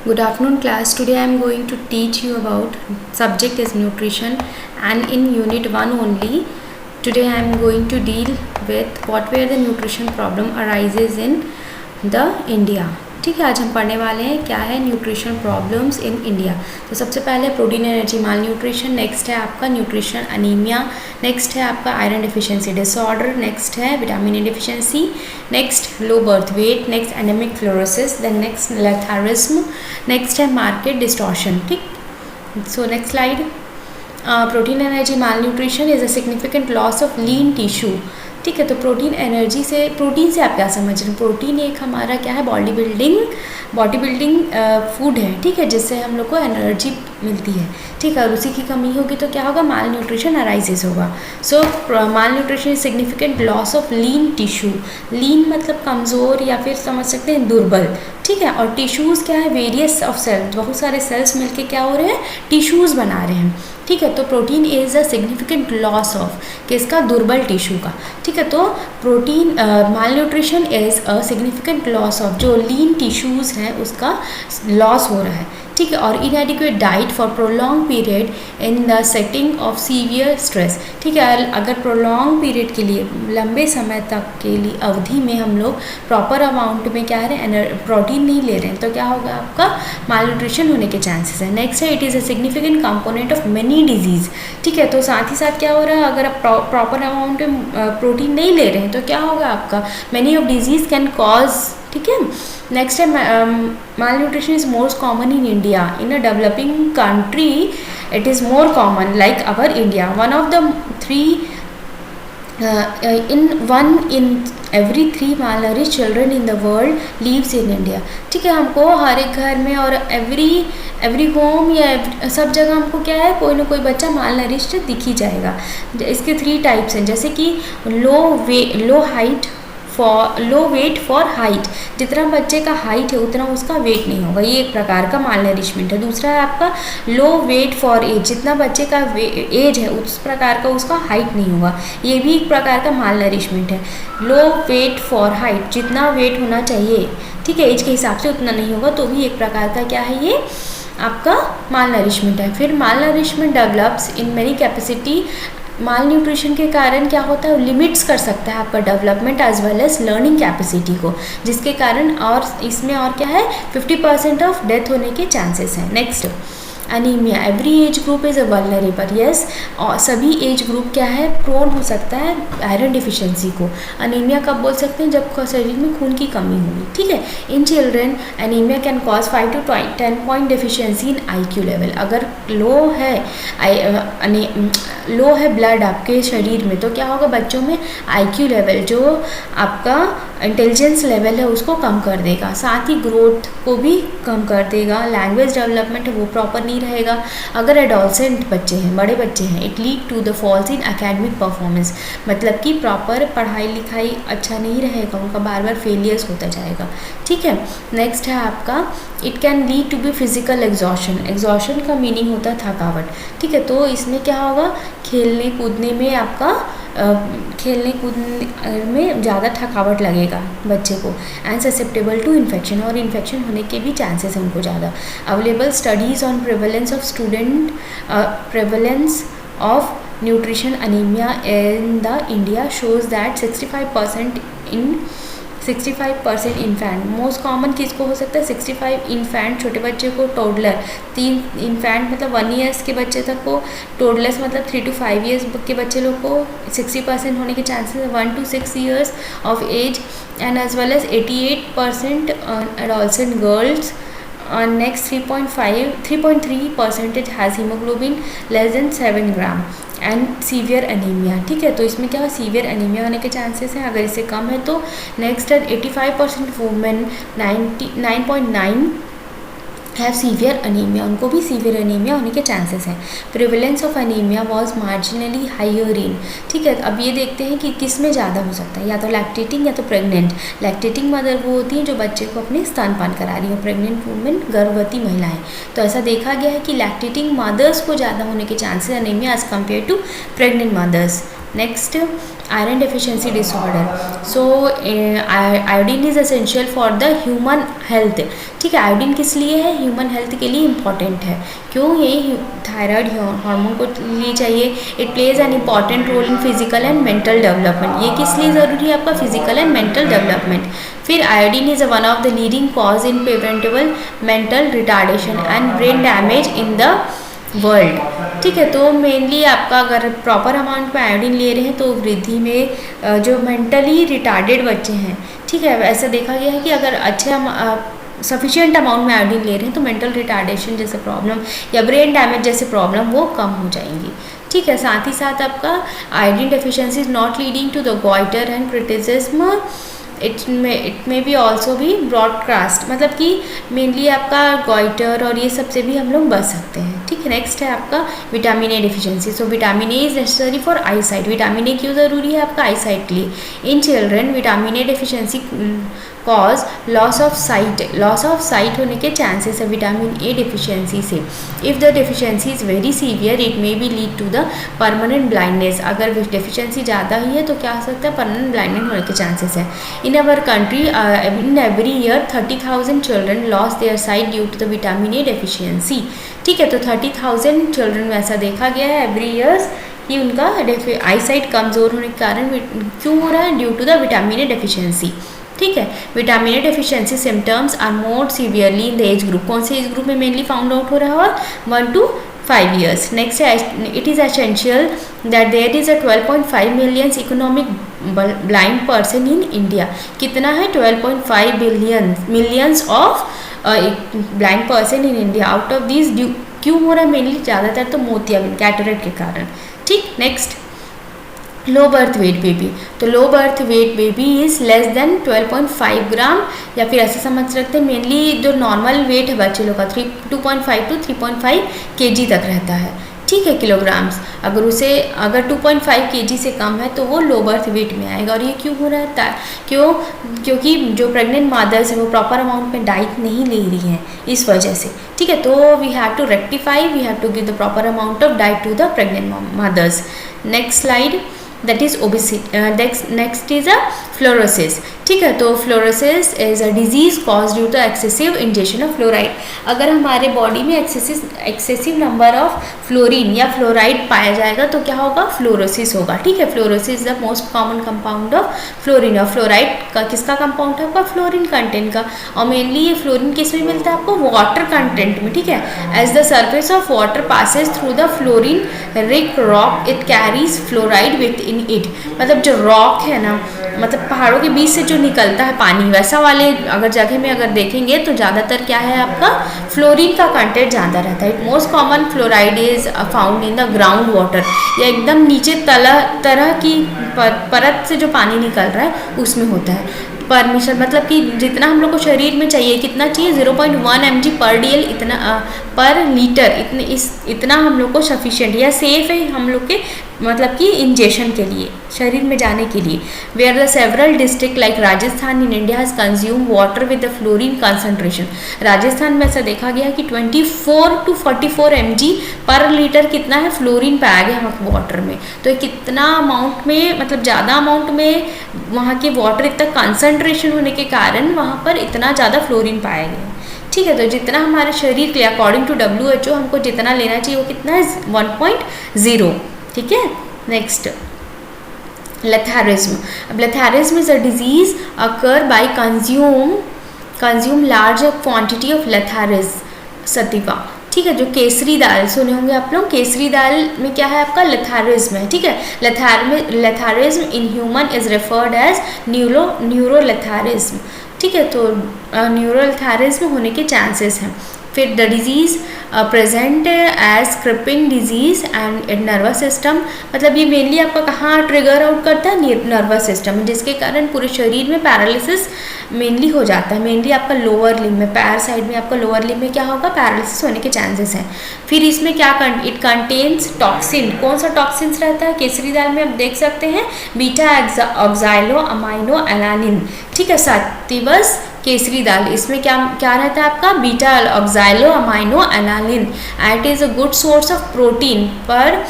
Good afternoon class. Today I am going to teach you about subject is nutrition, and in unit 1 only today I am going to deal with what were the nutrition problem arises in the India. ठीक है, आज हम पढ़ने वाले हैं क्या है nutrition problems in India. तो सबसे पहले protein energy malnutrition, next है आपका न्यूट्रिशन अनीमिया, नेक्स्ट है आपका आयरन डिफिशिएंसी डिसऑर्डर, नेक्स्ट है vitamin A deficiency, next low birth weight, next endemic fluorosis, then next lathyrism, next है मार्केट डिस्टॉर्शन. ठीक, so next slide. Protein energy malnutrition is a significant loss of lean tissue. ठीक है, तो protein energy से, protein से आप क्या समझ रहे हैं? प्रोटीन एक हमारा क्या है, बॉडी बिल्डिंग फूड है. ठीक है, जिससे हम लोग को एनर्जी मिलती है. ठीक है, और उसी की कमी होगी तो क्या होगा, माल न्यूट्रिशन अराइजेस होगा. So malnutrition is significant loss of lean tissue. Lean मतलब कमज़ोर या फिर समझ सकते हैं दुर्बल. ठीक है, और टिश्यूज़ क्या है, वेरियस ऑफ सेल्स, बहुत सारे सेल्स मिलके क्या हो रहे हैं, टिश्यूज़ बना रहे हैं. ठीक है, तो protein is a significant loss of किसका, दुर्बल टिश्यू का. ठीक है, तो protein mall nutrition is a significant loss of जो लीन टिश्यूज़ हैं उसका लॉस हो रहा है. ठीक है, और इनएडिक्वेट diet for prolong period in the setting of severe stress. ठीक है, अगर प्रोलॉन्ग पीरियड के लिए, लंबे समय तक के लिए अवधि में हम लोग प्रॉपर अमाउंट में क्या है, प्रोटीन नहीं ले रहे हैं, तो क्या होगा, आपका माल न्यूट्रिशन होने के चांसेस है. नेक्स्ट है, it is a significant component of many disease. ठीक है, तो साथ ही साथ क्या हो रहा है, अगर आप प्रॉपर अमाउंट में प्रोटीन नहीं ले रहे हैं तो क्या होगा, आपका many of disease can cause. ठीक है, नेक्स्ट है malnutrition is most common in India. In a developing country it is more common like our India. One of the three in every 3 malnourished children in the world lives in India. ठीक है, हमको हर एक घर में और every home या सब जगह हमको क्या है, कोई ना कोई बच्चा मालनरिश्ड दिख ही जाएगा. इसके 3 टाइप्स हैं, जैसे कि लो वेट फॉर हाइट. जितना बच्चे का हाइट है उतना उसका वेट नहीं होगा, ये एक प्रकार का माल नरिशमेंट है. दूसरा है आपका लो वेट फॉर एज. जितना बच्चे का एज है उस प्रकार का उसका हाइट नहीं होगा, ये भी एक प्रकार का माल नरिशमेंट है. लो वेट फॉर हाइट, जितना वेट होना चाहिए, ठीक है, एज के हिसाब से उतना नहीं होगा, तो भी एक प्रकार का क्या है, ये आपका माल नरिशमेंट है. फिर malnourishment develops in many capacity. Malnutrition के कारण क्या होता है, लिमिट्स कर सकता है आपका development as well as learning capacity को, जिसके कारण और इसमें और क्या है, 50% ऑफ डेथ होने के चांसेस हैं. Next anaemia. Every age group is a vulnerable. Yes, और सभी एज ग्रुप क्या है, प्रोन हो सकता है आयरन डिफिशिएंसी को. अनीमिया कब बोल सकते हैं, जब शरीर में खून की कमी होगी. ठीक है, in children anaemia can cause 5 to 10 point deficiency in IQ level. अगर लो है ब्लड आपके शरीर में, तो क्या होगा, बच्चों में IQ लेवल, जो आपका इंटेलिजेंस लेवल है, उसको कम कर देगा. साथ ही ग्रोथ को भी कम कर देगा. लैंग्वेज डेवलपमेंट है वो प्रॉपर नहीं रहेगा. अगर एडोलसेंट बच्चे हैं, बड़े बच्चे हैं, it lead to the falls in academic performance. मतलब कि प्रॉपर पढ़ाई लिखाई अच्छा नहीं रहेगा, उनका बार बार फेलियर्स होता जाएगा. ठीक है, नेक्स्ट है आपका, it can lead to be physical exhaustion. Exhaustion का मीनिंग होता है थकावट. ठीक है, तो इसमें क्या होगा, खेलने कूदने में ज़्यादा थकावट लगेगा बच्चे को. एंड ससेप्टेबल टू इन्फेक्शन, और इन्फेक्शन होने के भी चांसेस हैं उनको ज़्यादा. Available studies on prevalence of nutrition anaemia in the India shows that 65% infant. Most common किसको हो सकता है, 65 इन्फेंट, छोटे बच्चे को, टोडलर 3 इन्फेंट मतलब 1 ईयर्स के बच्चे तक को, टोडलर्स मतलब 3 to 5 ईयर्स के बच्चे लोग को 60% होने के चांसेस है, 1 to 6 years of age, and as well as 88% adolescent girls. Next 3.3% has haemoglobin less than 7 gram and severe anaemia. ठीक है, तो इसमें क्या है, सीवियर अनीमिया होने के चांसेस हैं. अगर इससे कम है तो नेक्स्ट है 85% वुमेन 9.9 हैव सीवियर अनीमिया, उनको भी सीवियर अनीमिया होने के चांसेस हैं. Prevalence of anaemia was marginally higher in. ठीक है, अब ये देखते हैं कि किस में ज़्यादा हो सकता है, या तो लैक्टेटिंग या तो प्रेग्नेंट. लैक्टेटिंग मदर वो होती हैं जो बच्चे को अपने स्तनपान करा रही हो, प्रेग्नेंट वुमेन गर्भवती महिलाएं. तो ऐसा देखा गया है कि लैक्टेटिंग मदर्स को ज़्यादा होने के chances anaemia as compare to pregnant mothers. Next, iron deficiency disorder. So iodine is essential for the human health. ठीक है, आयोडीन किस लिए है? ह्यूमन हेल्थ के लिए इम्पॉर्टेंट है। क्यों? ये थायराइड हार्मोन को लिए चाहिए। It plays an important role in physical and mental development. ये किस लिए ज़रूरी है? आपका फिजिकल एंड मेंटल डेवलपमेंट। फिर iodine is one of the leading cause in preventable mental retardation and brain damage in the world. ठीक है, तो मेनली आपका अगर प्रॉपर अमाउंट में आयोडीन ले रहे हैं तो वृद्धि में जो मेंटली रिटार्डेड बच्चे हैं, ठीक है, ऐसा देखा गया है कि अगर अच्छे सफिशिएंट अमाउंट में आयोडीन ले रहे हैं तो मेंटल रिटार्डेशन जैसे प्रॉब्लम या ब्रेन डैमेज जैसे प्रॉब्लम वो कम हो जाएंगी। ठीक है, साथ ही साथ आपका iodine deficiency is not leading to the goitre and criticism. It may be also भी ब्रॉडकास्ट, मतलब कि मेनली आपका गॉइटर और ये सबसे भी हम लोग बच सकते हैं। ठीक है, नेक्स्ट है आपका vitamin A deficiency. So vitamin A is necessary for eye sight. Vitamin A क्यों ज़रूरी है आपका आई साइट के लिए? In children vitamin A deficiency cause loss of sight. Loss of sight होने के चांसेस है विटामिन ए डेफिशिएंसी से। If the deficiency is very severe it may be lead to the permanent blindness. अगर deficiency ज़्यादा ही है तो क्या हो सकता है? परमानेंट ब्लाइंडनेस होने के चांसेस है। In our country in every year 30,000 children loss their sight due to the vitamin A deficiency. ठीक है, तो 30,000 चिल्ड्रन में ऐसा देखा गया है एवरी ईयर्स कि उनका आई साइट कमज़ोर होने के कारण क्यों हो रहा है? Due to the vitamin A deficiency. ठीक है, vitamin A deficiency symptoms are more severely in the age group. कौन से एज ग्रुप में मेनली फाउंड आउट हो रहा है? 1 to 5 years. Next, it is essential that there is a 12.5 million economic blind person in India. कितना है? 12.5 millions of blind person in India. Out of these क्यों हो रहा है? मेनली ज़्यादातर तो मोतियाबिंद कैटरेक्ट के कारण। ठीक, next, low birth weight baby. तो low birth weight baby is less than 12.5 gram, या फिर ऐसे समझ सकते हैं मेनली जो नॉर्मल वेट है बच्चे लोग का 2.5 to 3.5 kg तक रहता है। ठीक है, किलोग्राम्स। अगर 2.5 kg से कम है तो वो लो बर्थ वेट में आएगा। और ये क्यों हो रहा है? क्योंकि जो प्रेग्नेंट मदर्स है वो प्रॉपर अमाउंट में डाइट नहीं ले रही हैं, इस वजह से। ठीक है, तो we have to rectify, we have to give the proper amount of diet to the pregnant mothers. Next slide, that is obesity. Next is a fluorosis. ठीक है, तो fluorosis is a disease caused due to excessive ingestion of fluoride. अगर हमारे body में excessive number of fluorine या fluoride पाया जाएगा तो क्या होगा? फ्लोरोसिस होगा। ठीक है, fluorosis is the most common compound of fluorine. और फ्लोराइड का किसका कंपाउंड है? आपका फ्लोरीन कंटेंट का। और मेनली ये फ्लोरीन किस में मिलता है आपको? वाटर कंटेंट में। ठीक है, as the surface of water passes through the fluorine rich rock it carries fluoride with in it. मतलब जो रॉक है ना, मतलब पहाड़ों के बीच से जो निकलता है पानी, वैसा वाले अगर जगह में अगर देखेंगे तो ज़्यादातर क्या है आपका? फ्लोरीन का कंटेंट ज़्यादा रहता है। It most common fluoride is found in the ground water, या एकदम नीचे तरह की परत से जो पानी निकल रहा है उसमें होता है। परमिशन मतलब कि जितना हम लोग को शरीर में चाहिए, कितना चाहिए? 0.1 mg पर DL, इतना पर लीटर, इतना हम लोग को सफिशिएंट या सेफ है हम लोग के मतलब कि इंजेक्शन के लिए, शरीर में जाने के लिए। Where the several district like Rajasthan in India has consume water with the fluorine concentration. Rajasthan में ऐसा देखा गया कि 24 to 44 mg पर लीटर कितना है? फ्लोरीन पाया गया वहाँ वाटर में। तो कितना अमाउंट में, मतलब ज़्यादा अमाउंट में वहाँ के वाटर इतना कंसनट्रेशन होने के कारण वहाँ पर इतना ज़्यादा फ्लोरीन पाया गया। ठीक है, तो जितना हमारे शरीर के लिए अकॉर्डिंग टू WHO हमको जितना लेना चाहिए वो कितना है? 1.0। ठीक है, next, letharism. Letharism is a disease occur by consume large quantity of letharis sativa. ठीक है, जो केसरी दाल सुने होंगे आप लोग, केसरी दाल में क्या है आपका? लेथारिज्म है। ठीक है, lathyrism in human is referred as neurolathyrism. ठीक है, तो न्यूरोलेथारिज्म होने के चांसेस हैं। फिर the disease present as creeping disease and nervous system, मतलब ये मेनली आपका कहाँ ट्रिगर आउट करता है? नर्वस सिस्टम, जिसके कारण पूरे शरीर में पैरालिसिस मेनली हो जाता है। मेनली आपका लोअर लिम्ब में, पैर साइड में आपका लोअर लिम्ब में क्या होगा? पैरालिसिस होने के चांसेस हैं। फिर इसमें क्या इट कंटेन्स टॉक्सिन। कौन सा टॉक्सिन्स रहता है केसरी दाल में? आप देख सकते हैं बीटा ऑक्साइलो अमाइनो एलानिन। ठीक है, सातिवस केसरी दाल, इसमें क्या रहता है आपका? Beta oxalyl amino alanine. It is a good source of protein पर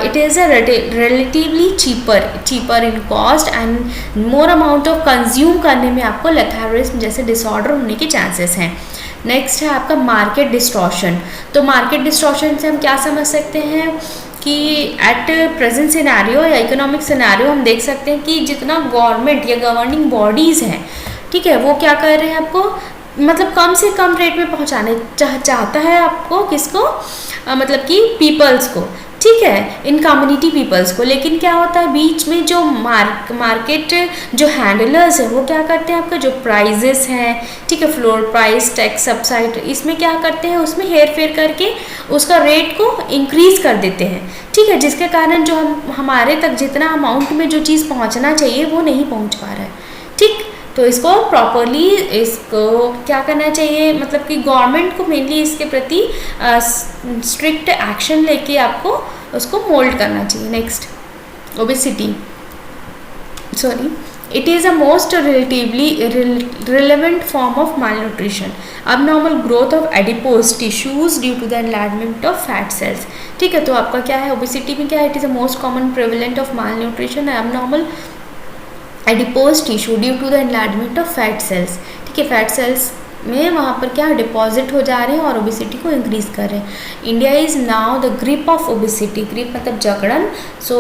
it is a relatively cheaper in cost and more amount of consume करने में आपको लेथारिज्म जैसे डिसऑर्डर होने के चांसेस हैं। नेक्स्ट है आपका मार्केट डिस्टॉर्शन। तो मार्केट डिस्टॉर्शन से हम क्या समझ सकते हैं कि एट प्रेजेंट सिनेरियो या इकोनॉमिक सिनेरियो हम देख सकते हैं कि जितना गवर्नमेंट या गवर्निंग बॉडीज़ हैं, ठीक है, वो क्या कर रहे हैं आपको मतलब कम से कम रेट में पहुंचाने चाहता है आपको किसको, मतलब कि पीपल्स को, ठीक है, इन कम्युनिटी पीपल्स को। लेकिन क्या होता है बीच में जो मार्केट जो हैंडलर्स हैं वो क्या करते हैं आपका जो प्राइजेस हैं, ठीक है, फ्लोर प्राइस, टैक्स सब्साइड, इसमें क्या करते हैं उसमें हेर फेर करके उसका रेट को इंक्रीज कर देते हैं, ठीक है, जिसके कारण जो हमारे तक जितना अमाउंट में जो चीज़ पहुंचना चाहिए वो नहीं पहुंच पा रहा है, ठीक। तो इसको प्रॉपरली इसको क्या करना चाहिए, मतलब कि गवर्नमेंट को मेनली इसके प्रति स्ट्रिक्ट एक्शन लेके आपको उसको मोल्ड करना चाहिए। Next, obesity, sorry, it is a most relatively relevant form of malnutrition, abnormal growth of adipose tissues due to the enlargement of fat cells, ठीक है। तो आपका क्या है ओबेसिटी में क्या है, it is a most common prevalent of malnutrition, abnormal adipose tissue due to the enlargement of fat cells, ठीक है, फैट सेल्स में वहाँ पर क्या डिपॉजिट हो जा रहे हैं और ओबेसिटी को इंक्रीज कर रहे हैं। India is now the grip of obesity, grip मतलब जकड़न। सो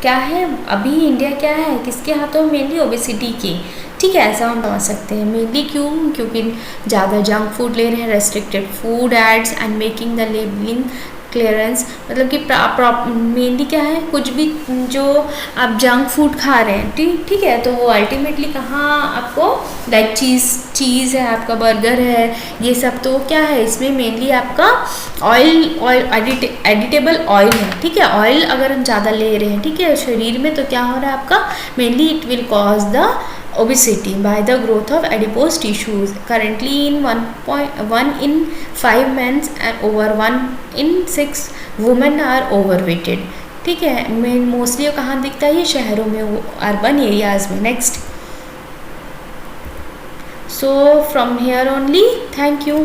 क्या है अभी इंडिया क्या है किसके हाथों में, मेनली ओबेसिटी के, ठीक है, ऐसा हम समझ सकते हैं। मेनली क्यों, क्योंकि ज़्यादा जंक फूड ले रहे हैं, restricted food aids and making the labelling clearance, मतलब कि मेनली क्या है कुछ भी जो आप जंक फूड खा रहे हैं, ठीक है, तो वो अल्टीमेटली कहाँ आपको लाइक चीज़ है, आपका बर्गर है, ये सब तो क्या है इसमें मेनली आपका ऑयल एडिटेबल ऑयल है, ठीक है। ऑयल अगर हम ज़्यादा ले रहे हैं, ठीक है, शरीर में, तो क्या हो रहा है आपका mainly it will cause the obesity by the growth of adipose tissues. Currently in 1 in 5 men and over 1 in 6 women are overweighted, ठीक है। मेन मोस्टली कहाँ दिखता है, ये शहरों में, अर्बन एरियाज में। Next, so from here only, thank you.